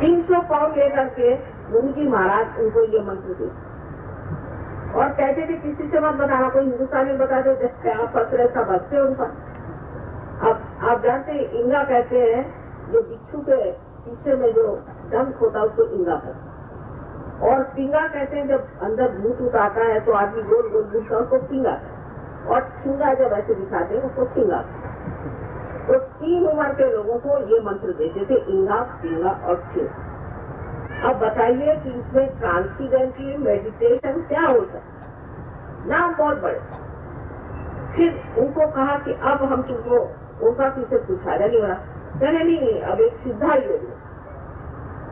300 pound लेकर के गुरु जी महाराज उनको ये मंत्र दिए और कहते थे किसी से मत बताना, कोई हिंदुस्तानी बता दे क्या पत्र सब हंसते उनका। अब आप जानते हैं इंगा कहते हैं, जो बिच्छू के पीछे में जो डंक होता है उसको इंगा कहते हैं, और पिंगा कहते हैं जब अंदर भूत उतारता है तो आदमी गोल गोल घूमता है उसको पिंगा, और ठिंगा जब ऐसे दिखाते हैं उसको ठिंगा। तो 3 उम्र के लोगों को ये मंत्र देते थे, इंगा, पिंगा और ठिंगा। अब बताइए कि इसमें ट्रांसीडेंटली मेडिटेशन क्या होता है? नाम बहुत बड़े। फिर उनको कहा कि अब हम तुमको उनका किसी कुछ फायदा नहीं हो रहा, नहीं, अब एक सिद्धा योग है।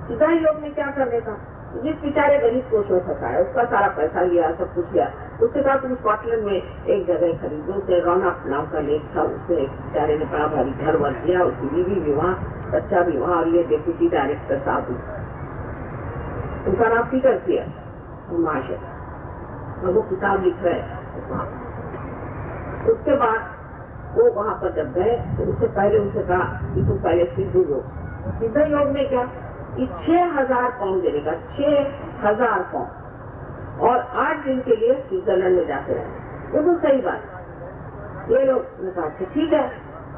सिद्धा योग में क्या करने का? जिस बेचारे गरीब को उसमें फंसा है उसका सारा पैसा लिया, सब कुछ लिया, उसके बाद तुम स्कॉटलैंड में एक जगह खरीदो, उसे रौनक नाम का लेक था, उसमें एक बेचारे ने बड़ा भारी घर बन दिया, उसकी बीवी भी वहाँ, बच्चा भी वहाँ, और ये डेप्यूटी डायरेक्टर साहब, उनका नाम पीटर किया महाशय, और वो किताब लिख रहे हैं। उसके बाद वो वहाँ पर जब गए तो उससे पहले उनसे कहा कि तुम पहले सिद्ध योग। सिद्ध योग में क्या कि 6000 पाउंड देने का, 6000 पाउंड, और 8 दिन के लिए स्विट्जरलैंड में जाते रहे। वो तो सही बात। ये लोग ने कहा अच्छा ठीक है,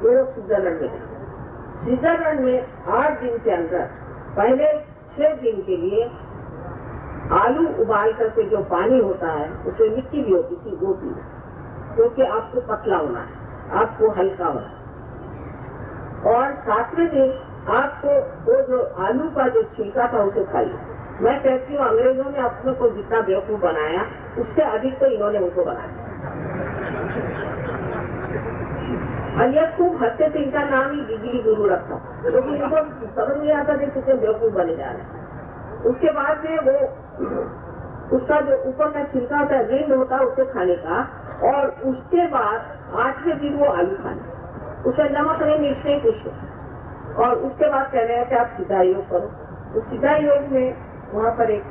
ये लोग स्विट्जरलैंड में गए। स्विट्जरलैंड में 8 दिन के अंदर पहले 6 दिन के लिए आलू उबाल करके जो पानी होता है उसमें मिट्टी भी होती थी, वो पी, क्योंकि आपको पतला होना है, आपको हल्का होना है। और 7वें दिन आपको वो जो आलू का जो छिलका था उसे खाइए। मैं कहती हूँ अंग्रेजों ने अपने को जितना बेवकूफ बनाया उससे अधिक तो इन्होंने उनको बनाया। और ये खूब हंसते थे, इनका नाम ही बिजली गुरु रखा, क्योंकि इनको समझ नहीं आता थे कितने बेवकूफ बने जा रहे हैं। उसके बाद में वो उसका जो ऊपर का छिलका होता है, रिंड होता है, उसे खाने का, और उसके बाद 8वें दिन वो आलू खाने, उसमें नमक नहीं, मिर्च नहीं, कुछ नहीं। और उसके बाद कह रहे हैं कि आप सीधा योग करो। तो सीधा योग में वहाँ पर एक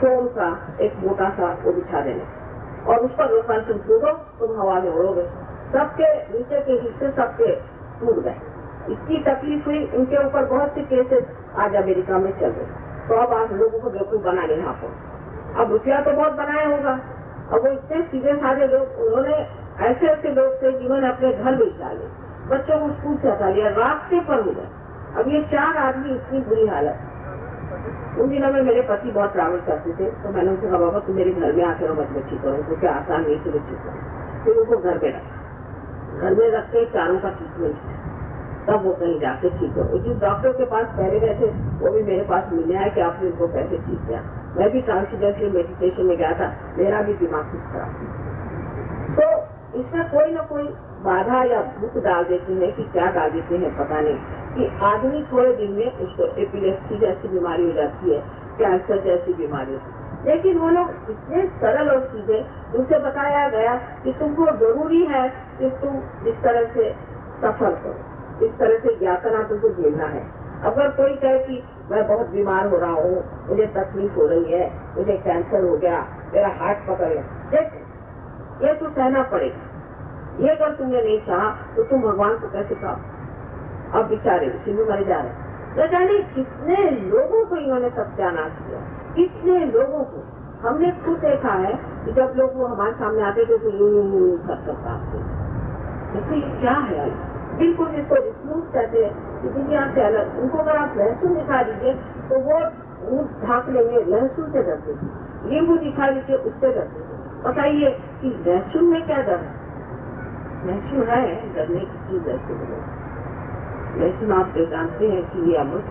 फोम का एक मोटा सा वो बिछा देने, और उस पर रोकन तुम कूदो, तुम हवा में उड़ोगे। सबके नीचे के हिस्से सबके टूट गए, इतनी तकलीफ हुई। उनके ऊपर बहुत से केसेस आज अमेरिका में चल रहे। तो अब आप लोगों को बेवकूफ बना ले यहाँ पर। अब रुपया तो बहुत बनाया होगा, अब वो इतने सीधे साधे लोग, उन्होंने ऐसे ऐसे लोग थे जिन्होंने अपने घर बेच डाले, बच्चों को स्कूल से हटा लिया, रास्ते पर हो गए। अब ये 4 आदमी, इतनी बुरी हालत। उन दिनों में मेरे पति बहुत ट्रैवल करते थे, तो मैंने उनसे कहा बाबा तुम मेरे घर में आकर मत बच्ची करो, क्योंकि आसान नहीं थी बच्ची करो। फिर उनको घर पे रखा, घर में रख के 4 का ट्रीटमेंट किया, तब वो कहीं जाके ठीक हो। जिस डॉक्टर के पास पहले गए थे वो भी मेरे पास मिले है कि आपने उनको कैसे ठीक किया। मैं भी ट्रांसीडेंटल मेडिटेशन में गया था, मेरा भी दिमाग कुछ खराब। तो इसमें कोई ना कोई बाधा या भूख डाल देते हैं कि क्या डाल देते हैं पता नहीं, कि आदमी थोड़े दिन में उसको एपिलेप्सी जैसी बीमारी हो जाती है, कैंसर जैसी बीमारी होती है। लेकिन वो लोग इतने सरल और सीधे, उनसे बताया गया कि तुमको जरूरी है कि तुम इस तरह से सफर करो, इस तरह से यातना तुमको झेलना है। अगर कोई कहे कि मैं बहुत बीमार हो रहा हूँ, मुझे तकलीफ हो रही है, मुझे कैंसर हो गया, मेरा हार्ट पकड़ गया, ये तो सहना पड़ेगा। ये अगर तुमने नहीं चाहा तो तुम भगवान को कैसे कहो? अब बेचारे उसी में मर जा रहे। न जाने कितने लोगों को इन्होंने सत्यानाश किया, कितने लोगों को। हमने खुद देखा है कि जब लोग वो हमारे सामने आते थे तो यूं करता देखो ये क्या है, बिल्कुल जिसको रिफ्यूज कहते हैं, दुनिया से अलग। उनको अगर आप लहसुन दिखा दीजिए तो वो मुंह ढाक लेंगे, लहसुन से डरते थे। नींबू दिखा दीजिए, उससे डरते थे। बताइए कि लहसुन में क्या डर है? लहसुन है डरने की चीज है। लहसुन आप जानते हैं कि ये अमृत,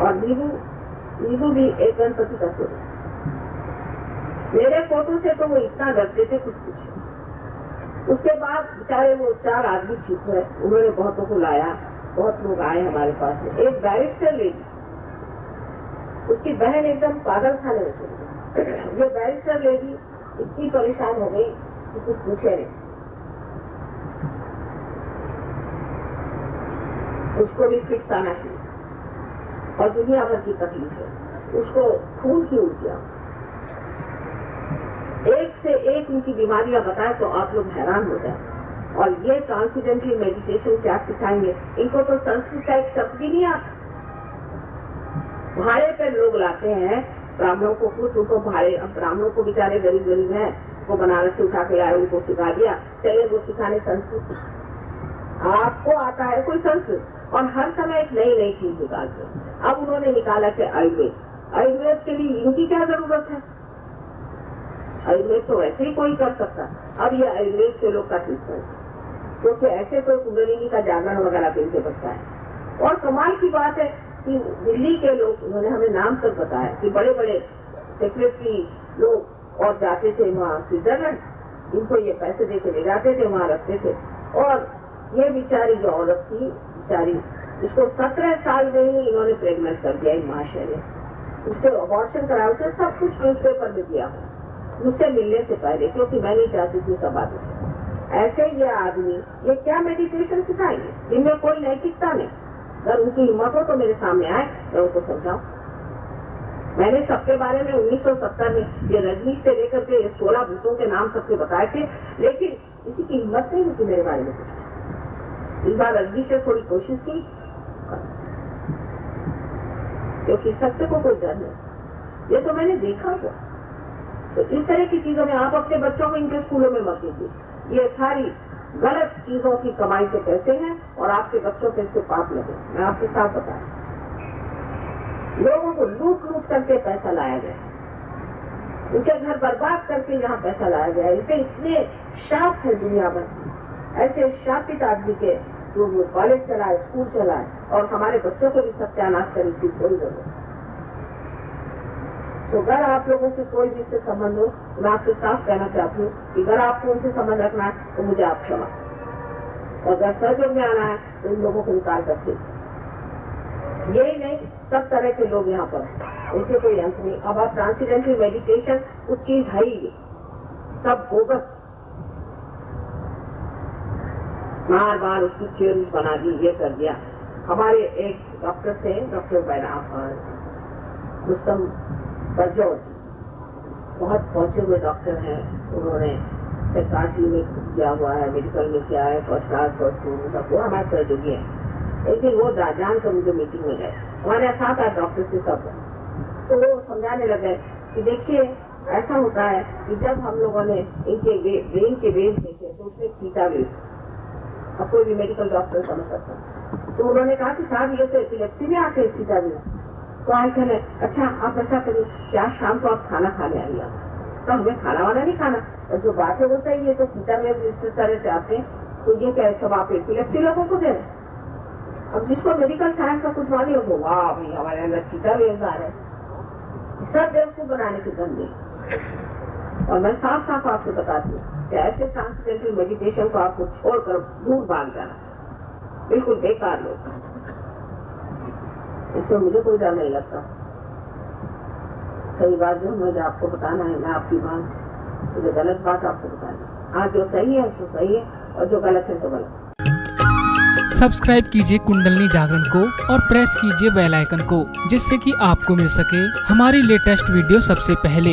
और नींबू भी एक गणपति का स्वरूप। मेरे फोटो से तो वो इतना डरते थे कुछ। उसके बाद बेचारे वो 4 आदमी ठीक हुए, उन्होंने बहुतों को लाया, बहुत लोग आए हमारे पास में। एक बैरिस्टर लेडी, उसकी बहन एकदम पागल खाने में चली गई। ये बैरिस्टर लेडी इतनी परेशान हो गई कि कुछ पूछे नहीं। उसको भी फिक्स आना चाहिए और दुनिया भर की तकलीफ है। उसको खून की उल्टियां, एक से एक उनकी बीमारियां बताए तो आप लोग हैरान हो जाए। और ये ट्रांसेंडेंटल मेडिटेशन क्या सिखाएंगे? इनको तो संस्कृत का एक शब्द भी नहीं आता। भाड़े पे लोग लाते हैं ब्राह्मणों को, कुछ उनको भाड़े, अब ब्राह्मणों को बेचारे गरीब गरीब हैं, वो बनारस से उठा के लाए, उनको सिखा दिया, चले वो सिखाने संस्कृत। आपको आता है कोई संस्कृत, और हर समय एक नई नई चीज निकालते हैं। अब उन्होंने निकाला कि आयुर्वेद, आयुर्वेद के लिए इनकी क्या जरूरत है? आयुर्वेद तो वैसे ही कोई कर सकता, अब ये आयुर्वेद के लोग का ट्रीटमेंट, क्योंकि ऐसे कोई कुंडलिनी का जागरण वगैरह पे इनसे बचता है। और कमाल की बात है कि दिल्ली के लोग, उन्होंने हमें नाम तक बताया कि बड़े बड़े सेक्रेटरी लोग और जाते थे वहाँ स्विट्जरलैंड, इनको ये पैसे दे के ले जाते थे, वहाँ रखते थे। और ये बेचारी जो औरत थी, बेचारी, इसको 17 साल में ही इन्होंने प्रेग्नेंट कर दिया, महाशय ने उससे अबॉर्शन कराया, उसे सब कुछ न्यूज़पेपर में दिया मुझसे मिलने से पहले, क्योंकि मैं नहीं चाहती थी सब आदमी। ऐसे ये आदमी ये क्या मेडिटेशन सिखाएंगे जिनमें कोई नैतिकता नहीं? अगर उनकी हिम्मत हो तो मेरे सामने आए, मैं उनको समझाऊं। मैंने सबके बारे में 1970 में ये रजनीश से लेकर के 16 भूतों के नाम सबके बताए थे, लेकिन किसी की हिम्मत नहीं होती मेरे बारे में कुछ। इस बार रजनीश ने थोड़ी कोशिश की, क्योंकि सत्य को कोई डर नहीं, ये तो मैंने देखा हुआ। तो इस तरह की चीजों में आप अपने बच्चों को इनके स्कूलों में मत दीजिए। ये सारी गलत चीजों की कमाई से पैसे हैं और आपके बच्चों पे इससे पाप लगे। मैं आपके साथ बता, लोगों को लूट लूट करके पैसा लाया गया, उनके घर बर्बाद करके यहाँ पैसा लाया गया। इसे इतने शाप है दुनिया भर, ऐसे शापित आदमी के जो वो कॉलेज चलाए, स्कूल चलाए, और हमारे बच्चों को भी सत्यानाश करने की कोई जरूरत। तो अगर आप लोगों से कोई भी इससे संबंध हो, मैं आपसे साफ कहना चाहती हूँ कि अगर आपको उनसे संबंध रखना है तो मुझे आप क्षमा, और अगर सहयोग में आना है तो इन लोगों को निकाल सकते। यही नहीं, सब तरह के लोग यहाँ पर, उनसे कोई अंत नहीं। अब आप ट्रांसेंडेंटल मेडिटेशन कुछ चीज है ही, सब बोगस, बार बार उसकी थ्योरीज बना दी, ये कर दिया। हमारे एक डॉक्टर थे, डॉक्टर रुस्तम बरजौर, बहुत पहुंचे हुए डॉक्टर हैं, उन्होंने साइकाट्री में किया हुआ है, मेडिकल में किया है, फर्स्ट क्लास फर्स्ट टू सब, वो हमारे सहयोगी है। एक दिन वो जान कर मुझे मीटिंग में गए, हमारे साथ आए डॉक्टर से सब, तो वो समझाने लगे कि देखिए ऐसा होता है कि जब हम लोगों ने इनके ब्रेन के वेव देखे तो उसमें थीटा वेव, अब कोई भी मेडिकल डॉक्टर समझ सकता। तो उन्होंने कहा कि साहब ये तो एपिलेप्सी में आते हैं थीटा वेव। तो आज कहें अच्छा आप ऐसा करिए कि आज शाम को आप खाना खाने आइए, तो हमें खाना वाना नहीं खाना, और जो बात है वो सही है, तो थीटा वेव इस तरह से आते हैं, तो ये क्या सब आप एपिलेप्सी लोगों को दे रहे हैं? अब जिसको मेडिकल साइंस का कुछ मालूम हो, वाह भाई हमारे अंदर थीटा वेव आ रहे हैं, सब वेव को बनाने के धंधे। और मैं साफ साफ आपको बताती हूँ कि ऐसे ट्रांसेंडेंटल मेडिटेशन को आपको छोड़कर दूर भाग जाना, बिल्कुल बेकार लोग, इसमें मुझे कोई डर नहीं लगता। सही बात जो मुझे आपको बताना है, मैं आपकी बात, मुझे गलत बात आपको बताना। हाँ, जो सही है तो सही है, और जो गलत है तो गलत। सब्सक्राइब कीजिए कुंडलनी जागरण को और प्रेस कीजिए बेल आइकन को, जिससे कि आपको मिल सके हमारी लेटेस्ट वीडियो सबसे पहले।